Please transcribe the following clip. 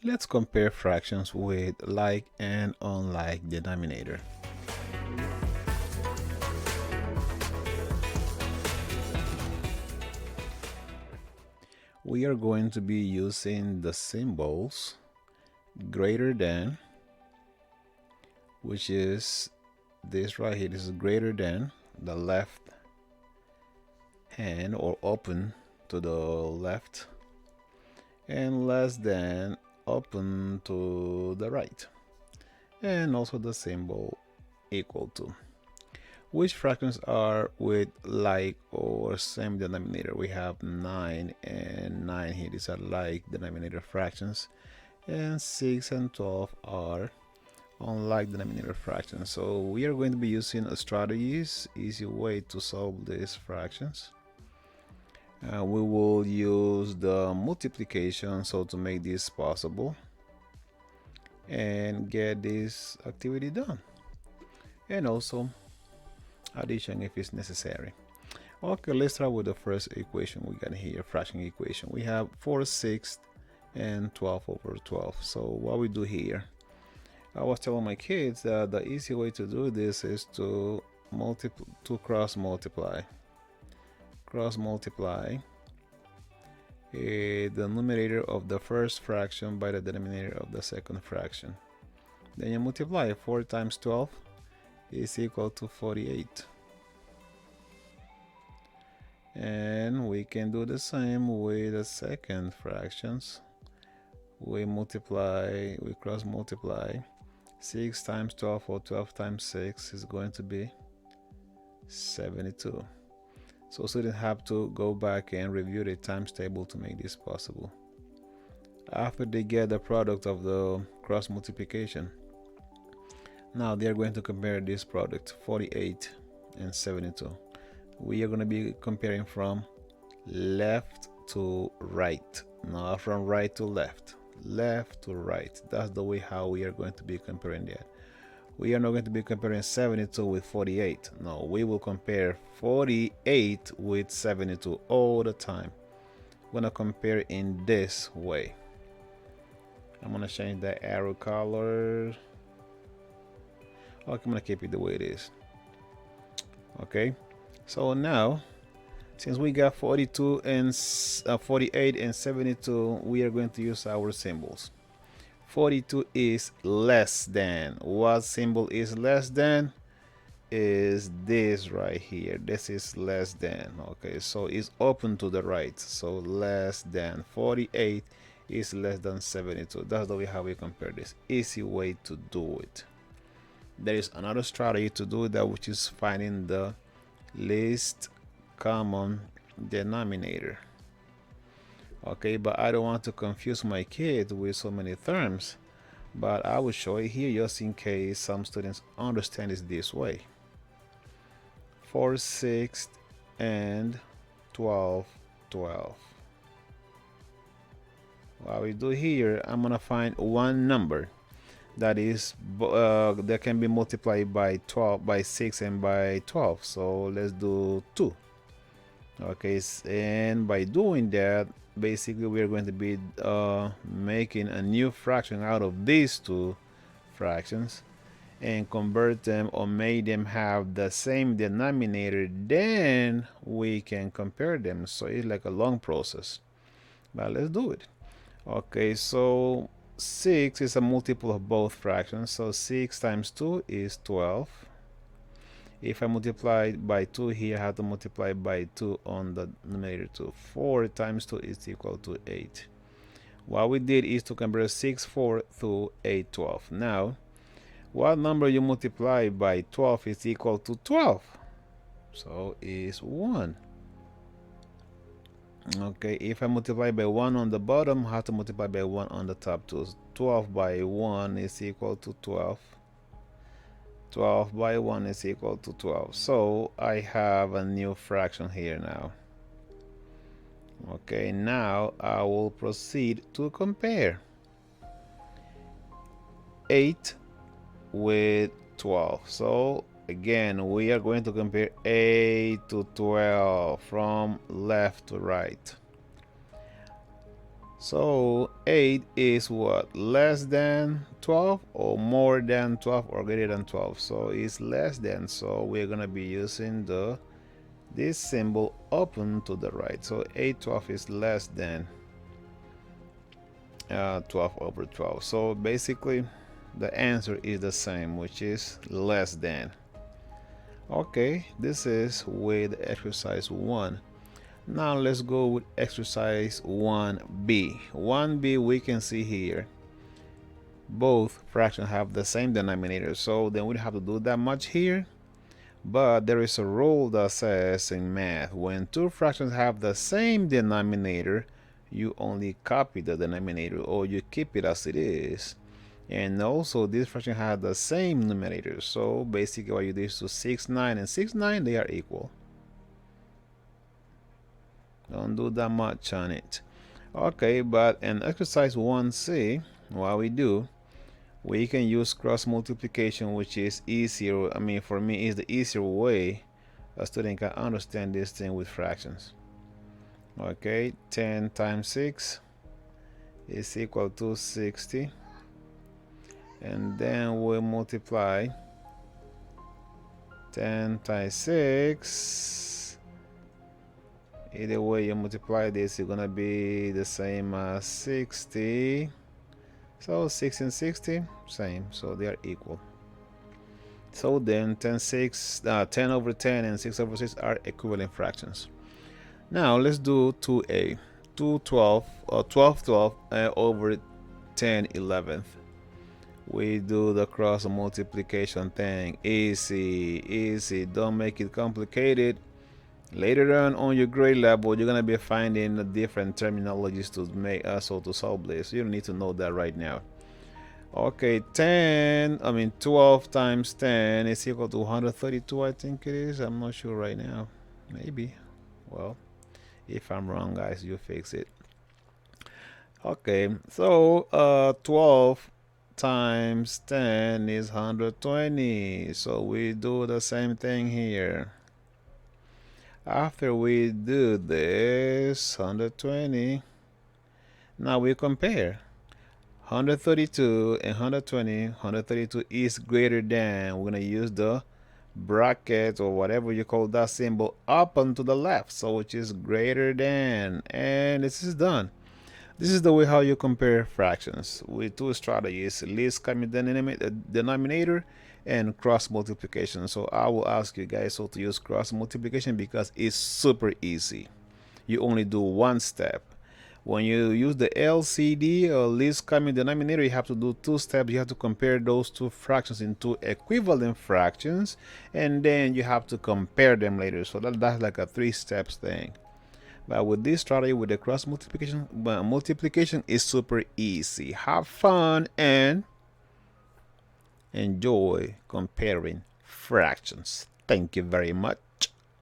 Let's compare fractions with like and unlike denominator. We are going to be using the symbols greater than, which is this right here. This is greater than the left hand or open to the left, and less than open to the right, and also the symbol equal to. Which fractions are with like or same denominator? We have 9 and 9 here. These are like denominator fractions, and 6 and 12 are unlike denominator fractions. So we are going to be using a strategies, easy way to solve these fractions. We will use the multiplication so to make this possible and get this activity done, and also addition if it's necessary. Okay, let's start with the first equation we got here, fraction equation. We have 4/6 and 12 over 12. So what we do here, I was telling my kids that the easy way to do this is to cross multiply. Cross multiply the numerator of the first fraction by the denominator of the second fraction. Then you multiply 4 times 12 is equal to 48. And we can do the same with the second fractions. We cross multiply. 6 times 12 or 12 times 6 is going to be 72. So students have to go back and review the times table to make this possible. After they get the product of the cross multiplication, now they are going to compare this product, 48 and 72. We are going to be comparing from left to right, not from right to left, left to right. That's the way how we are going to be comparing that. We are not going to be comparing 72 with 48. No, we will compare 48 with 72 all the time. We're going to compare in this way. I'm going to change the arrow color. Okay, I'm going to keep it the way it is. Okay, so now since we got 42 and 48 and 72, we are going to use our symbols. 42 is less than. What symbol is less than? Is this right here. This is less than. Okay, so it's open to the right. So less than. 48 is less than 72. That's the way how we compare this. Easy way to do it. There is another strategy to do that, which is finding the least common denominator. Okay, but I don't want to confuse my kids with so many terms, but I will show it here just in case some students understand it this way. 4/6 and 12/12. What we do here, I'm gonna find one number that is that can be multiplied by 12, by 6, and by 12. So let's do 2. Okay, and by doing that, basically we're going to be making a new fraction out of these two fractions and convert them or make them have the same denominator. Then we can compare them. So it's like a long process, but let's do it. Okay, so 6 is a multiple of both fractions, so 6 times 2 is 12. If I multiply by 2 here, I have to multiply by 2 on the numerator too. 4 times 2 is equal to 8. What we did is to compare 6, 4 to 8, 12. Now, what number you multiply by 12 is equal to 12? So is 1. Okay, if I multiply by 1 on the bottom, I have to multiply by 1 on the top too. 12 by 1 is equal to 12. 12 by 1 is equal to 12. So I have a new fraction here now. Okay, now I will proceed to compare 8 with 12. So again, we are going to compare 8 to 12 from left to right. So 8 is what? Less than 12 or more than 12 or greater than 12? So it's less than, so we're gonna be using this symbol open to the right. So 8/12 is less than 12/12. So basically the answer is the same, which is less than. Okay, this is with exercise 1. Now let's go with exercise 1b. 1b, we can see here both fractions have the same denominator, so then we don't have to do that much here. But there is a rule that says in math, when two fractions have the same denominator, you only copy the denominator or you keep it as it is. And also this fraction has the same numerator, so basically what you do is to 6, 9 and 6, 9, they are equal. Don't do that much on it. Okay, but in exercise 1c, what we do, we can use cross multiplication, which is easier. I mean, for me, is the easier way a student can understand this thing with fractions. Okay, 10 times 6 is equal to 60, and then we multiply 10 times 6. Either way you multiply this, it's gonna be the same as 60. So 6 and 60, same, so they are equal. So then 10 over 10 and 6 over 6 are equivalent fractions. Now let's do 2a. 2/12 or 12/12 over 10/11. We do the cross multiplication thing. Easy, easy. Don't make it complicated. Later on your grade level, you're gonna be finding the different terminologies to make to solve this. You don't need to know that right now. Okay, 12 times 10 is equal to 132, I think it is. I'm not sure right now. Maybe. Well, if I'm wrong, guys, you fix it. Okay, so 12 times 10 is 120. So we do the same thing here. After we do this, 120, now we compare. 132 and 120. 132 is greater than. We're going to use the bracket or whatever you call that symbol up and to the left, so which is greater than, and this is done. This is the way how you compare fractions with two strategies: least common denominator and cross multiplication. So I will ask you guys to use cross multiplication because it's super easy. You only do one step. When you use the LCD or least common denominator, you have to do two steps. You have to compare those two fractions into equivalent fractions, and then you have to compare them later. So that's like a 3 steps thing. But with this strategy, with the cross multiplication, multiplication is super easy. Have fun and enjoy comparing fractions. Thank you very much.